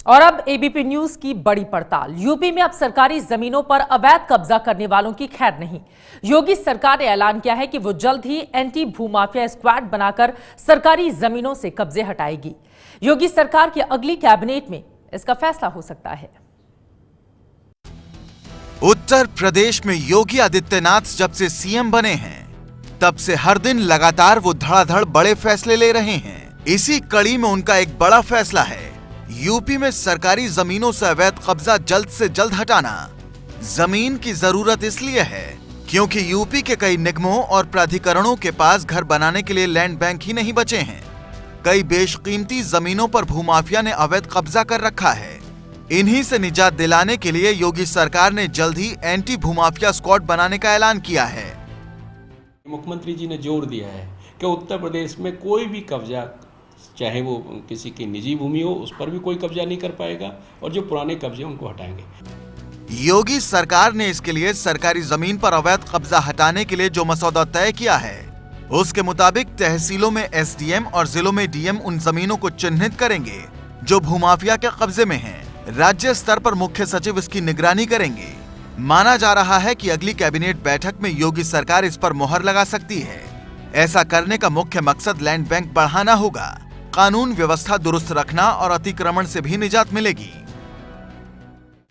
और अब ABP news की बड़ी पड़ताल। यूपी में अब सरकारी जमीनों पर अवैध कब्जा करने वालों की खैर नहीं। योगी सरकार ने ऐलान किया है कि वो जल्द ही एंटी भूमाफिया स्क्वाड बनाकर सरकारी जमीनों से कब्जे हटाएगी। योगी सरकार की अगली कैबिनेट में इसका फैसला हो सकता है। उत्तर प्रदेश में योगी आदित्यनाथ जब से सीएम बने हैं, तब से हर दिन लगातार वो धड़ाधड़ बड़े फैसले ले रहे हैं। इसी कड़ी में उनका एक बड़ा फैसला है, यूपी में सरकारी जमीनों से अवैध कब्जा जल्द से जल्द हटाना। जमीन की जरूरत इसलिए है क्योंकि यूपी के कई निगमों और प्राधिकरणों के पास घर बनाने के लिए लैंड बैंक ही नहीं बचे हैं। कई बेशकीमती जमीनों पर भूमाफिया ने अवैध कब्जा कर रखा है। इन्हीं से निजात दिलाने के लिए योगी सरकार ने जल्द ही एंटी भूमाफिया स्क्वाड बनाने का ऐलान किया है। मुख्यमंत्री जी ने जोर दिया है कि उत्तर प्रदेश में कोई भी कब्जा, चाहे वो किसी की निजी भूमि हो, उस पर भी कोई कब्जा नहीं कर पाएगा और जो पुराने कब्जे उनको हटाएंगे। योगी सरकार ने इसके लिए सरकारी जमीन पर अवैध कब्जा हटाने के लिए जो मसौदा तय किया है, उसके मुताबिक तहसीलों में एसडीएम और जिलों में डीएम उन जमीनों को चिन्हित करेंगे जो भूमाफिया के कब्जे में हैं। राज्य स्तर पर मुख्य सचिव इसकी निगरानी करेंगे। माना जा रहा है कि अगली कैबिनेट बैठक में योगी सरकार इस पर मुहर लगा सकती है। ऐसा करने का मुख्य मकसद लैंड बैंक बढ़ाना होगा, कानून व्यवस्था दुरुस्त रखना और अतिक्रमण से भी निजात मिलेगी।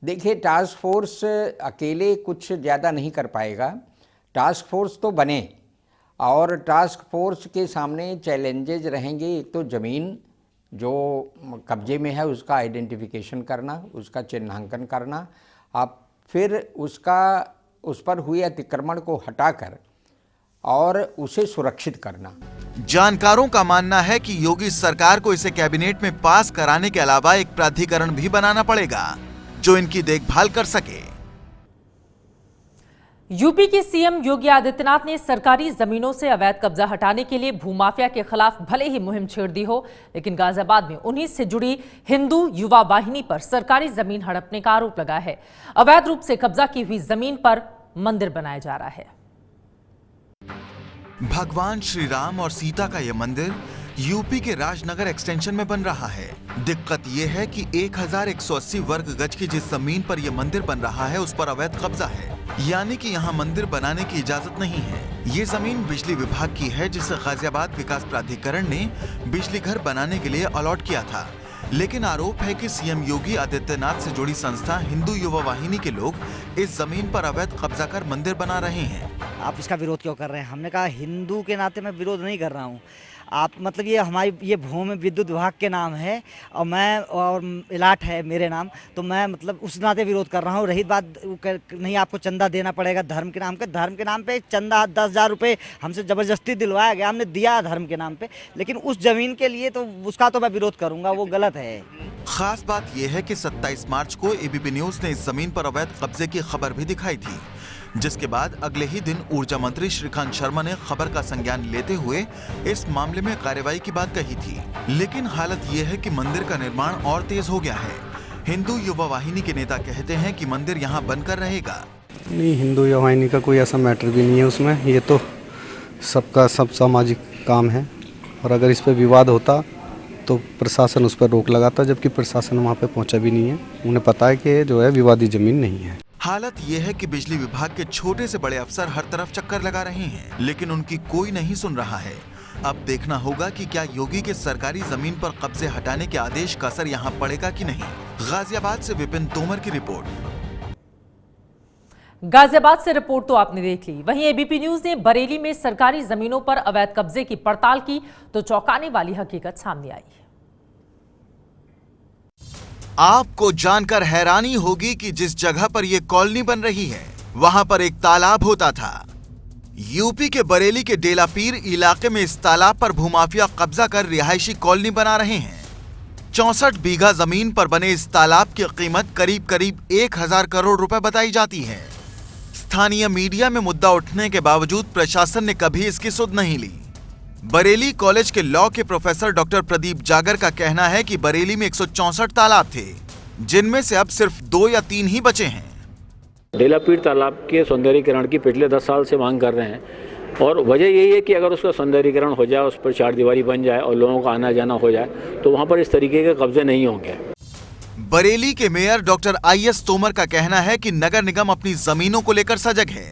देखिए, टास्क फोर्स अकेले कुछ ज़्यादा नहीं कर पाएगा। टास्क फोर्स तो बने और टास्क फोर्स के सामने चैलेंजेज रहेंगे। एक तो ज़मीन जो कब्जे में है उसका आइडेंटिफिकेशन करना, उसका चिन्हांकन करना, अब फिर उस पर हुए अतिक्रमण को हटाकर और उसे सुरक्षित करना। जानकारों का मानना है कि योगी सरकार को इसे कैबिनेट में पास कराने के अलावा एक प्राधिकरण भी बनाना पड़ेगा जो इनकी देखभाल कर सके। यूपी के सीएम योगी आदित्यनाथ ने सरकारी जमीनों से अवैध कब्जा हटाने के लिए भूमाफिया के खिलाफ भले ही मुहिम छेड़ दी हो, लेकिन गाजियाबाद में उन्हीं से जुड़ी हिंदू युवा वाहिनी पर सरकारी जमीन हड़पने का आरोप लगा है। अवैध रूप से कब्जा की हुई जमीन पर मंदिर बनाया जा रहा है। भगवान श्री राम और सीता का यह मंदिर यूपी के राजनगर एक्सटेंशन में बन रहा है। दिक्कत यह है कि 1180 वर्ग गज की जिस जमीन पर यह मंदिर बन रहा है उस पर अवैध कब्जा है, यानी कि यहाँ मंदिर बनाने की इजाजत नहीं है। ये जमीन बिजली विभाग की है जिसे गाजियाबाद विकास प्राधिकरण ने बिजली घर बनाने के लिए अलॉट किया था। लेकिन आरोप है कि सीएम योगी आदित्यनाथ से जुड़ी संस्था हिंदू युवा वाहिनी के लोग इस जमीन पर अवैध कब्जा कर मंदिर बना रहे हैं। आप इसका विरोध क्यों कर रहे हैं? हमने कहा हिंदू के नाते मैं विरोध नहीं कर रहा हूँ। आप मतलब ये हमारी ये भूमि विद्युत विभाग के नाम है और मैं और इलाट है मेरे नाम, तो मैं मतलब उस नाते विरोध कर रहा हूँ। रही बात नहीं आपको चंदा देना पड़ेगा धर्म के नाम पे चंदा 10,000 रुपये हमसे ज़बरदस्ती दिलवाया गया, हमने दिया धर्म के नाम पे, लेकिन उस जमीन के लिए तो उसका तो मैं विरोध करूँगा, वो गलत है। खास बात यह है कि 27 मार्च को एबीपी न्यूज ने इस जमीन पर अवैध कब्जे की खबर भी दिखाई थी, जिसके बाद अगले ही दिन ऊर्जा मंत्री श्रीकांत शर्मा ने खबर का संज्ञान लेते हुए इस मामले में कार्रवाई की बात कही थी। लेकिन हालत यह है कि मंदिर का निर्माण और तेज हो गया है। हिंदू युवा वाहिनी के नेता कहते हैं कि मंदिर यहां बनकर रहेगा। नहीं, हिंदू युवा वाहिनी का कोई ऐसा मैटर भी नहीं है उसमें। ये तो सबका सब सामाजिक काम है और अगर इस पर विवाद होता तो प्रशासन उस पर रोक लगाता, जबकि प्रशासन वहाँ पे पहुँचा भी नहीं है। उन्हें पता है कि जो है विवादी जमीन नहीं है। हालत यह है कि बिजली विभाग के छोटे से बड़े अफसर हर तरफ चक्कर लगा रहे हैं, लेकिन उनकी कोई नहीं सुन रहा है। अब देखना होगा कि क्या योगी के सरकारी जमीन पर कब्जे हटाने के आदेश का असर यहाँ पड़ेगा कि नहीं। गाजियाबाद से विपिन तोमर की रिपोर्ट। गाजियाबाद से रिपोर्ट तो आपने देख ली। वहीं एबीपी न्यूज ने बरेली में सरकारी जमीनों पर अवैध कब्जे की पड़ताल की तो चौंकाने वाली हकीकत सामने आई। आपको जानकर हैरानी होगी कि जिस जगह पर यह कॉलोनी बन रही है वहां पर एक तालाब होता था। यूपी के बरेली के डेलापीर इलाके में इस तालाब पर भूमाफिया कब्जा कर रिहायशी कॉलोनी बना रहे हैं। 64 बीघा जमीन पर बने इस तालाब की कीमत करीब 1000 करोड़ रुपए बताई जाती है। स्थानीय मीडिया में मुद्दा उठने के बावजूद प्रशासन ने कभी इसकी सुध नहीं ली। बरेली कॉलेज के लॉ के प्रोफेसर डॉक्टर प्रदीप जागर का कहना है कि बरेली में 164 तालाब थे, जिनमें से अब सिर्फ 2 या 3 ही बचे हैं। डेलापीर तालाब के सौंदर्यीकरण की पिछले 10 साल से मांग कर रहे हैं और वजह यही है कि अगर उसका सौंदर्यीकरण हो जाए, उस पर 4 दीवारी बन जाए और लोगों का आना जाना हो जाए तो वहाँ पर इस तरीके के कब्जे नहीं होंगे। बरेली के मेयर डॉक्टर IS तोमर का कहना है कि नगर निगम अपनी जमीनों को लेकर सजग है,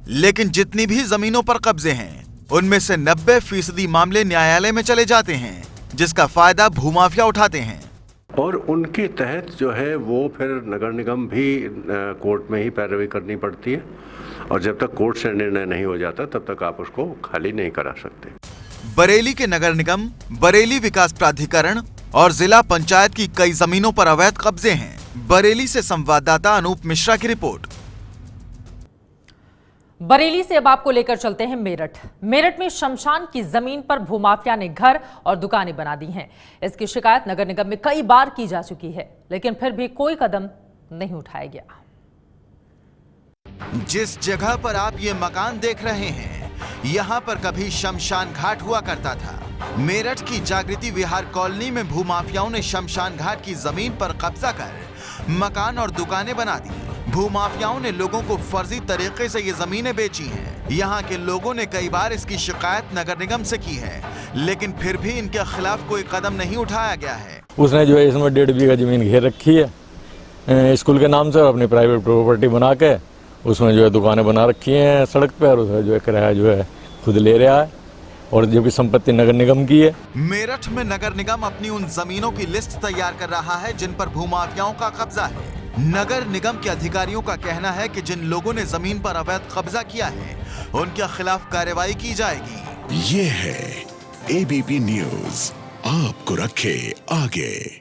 लेकिन जितनी भी जमीनों पर कब्जे हैं उनमें से 90% मामले न्यायालय में चले जाते हैं, जिसका फायदा भूमाफिया उठाते हैं। और उनके तहत जो है वो फिर नगर निगम भी कोर्ट में ही पैरवी करनी पड़ती है, और जब तक कोर्ट से निर्णय नहीं हो जाता तब तक आप उसको खाली नहीं करा सकते। बरेली के नगर निगम, बरेली विकास प्राधिकरण और जिला पंचायत की कई जमीनों पर अवैध कब्जे हैं। बरेली से संवाददाता अनूप मिश्रा की रिपोर्ट। बरेली से अब आपको लेकर चलते हैं मेरठ। मेरठ में शमशान की जमीन पर भूमाफिया ने घर और दुकानें बना दी हैं। इसकी शिकायत नगर निगम में कई बार की जा चुकी है, लेकिन फिर भी कोई कदम नहीं उठाया गया। जिस जगह पर आप ये मकान देख रहे हैं, यहाँ पर कभी शमशान घाट हुआ करता था। मेरठ की जागृति विहार कॉलोनी में भूमाफियाओं ने शमशान घाट की जमीन पर कब्जा कर मकान और दुकानें बना दी। भूमाफियाओं ने लोगों को फर्जी तरीके से ये जमीनें बेची हैं। यहाँ के लोगों ने कई बार इसकी शिकायत नगर निगम से की है, लेकिन फिर भी इनके खिलाफ कोई कदम नहीं उठाया गया है। उसने जो है इसमें 1.5 बीघा जमीन घेर रखी है स्कूल के नाम से, और अपनी प्राइवेट प्रॉपर्टी बना के उसमें जो है दुकानें बना रखी हैं सड़क पे, और उसमें जो है किराया जो है खुद ले रहा है, और जो भी संपत्ति नगर निगम की है। मेरठ में नगर निगम अपनी उन जमीनों की लिस्ट तैयार कर रहा है जिन पर भूमाफियाओं का कब्जा है। नगर निगम के अधिकारियों का कहना है कि जिन लोगों ने जमीन पर अवैध कब्जा किया है उनके खिलाफ कार्रवाई की जाएगी। ये है ABP न्यूज़, आपको रखे आगे।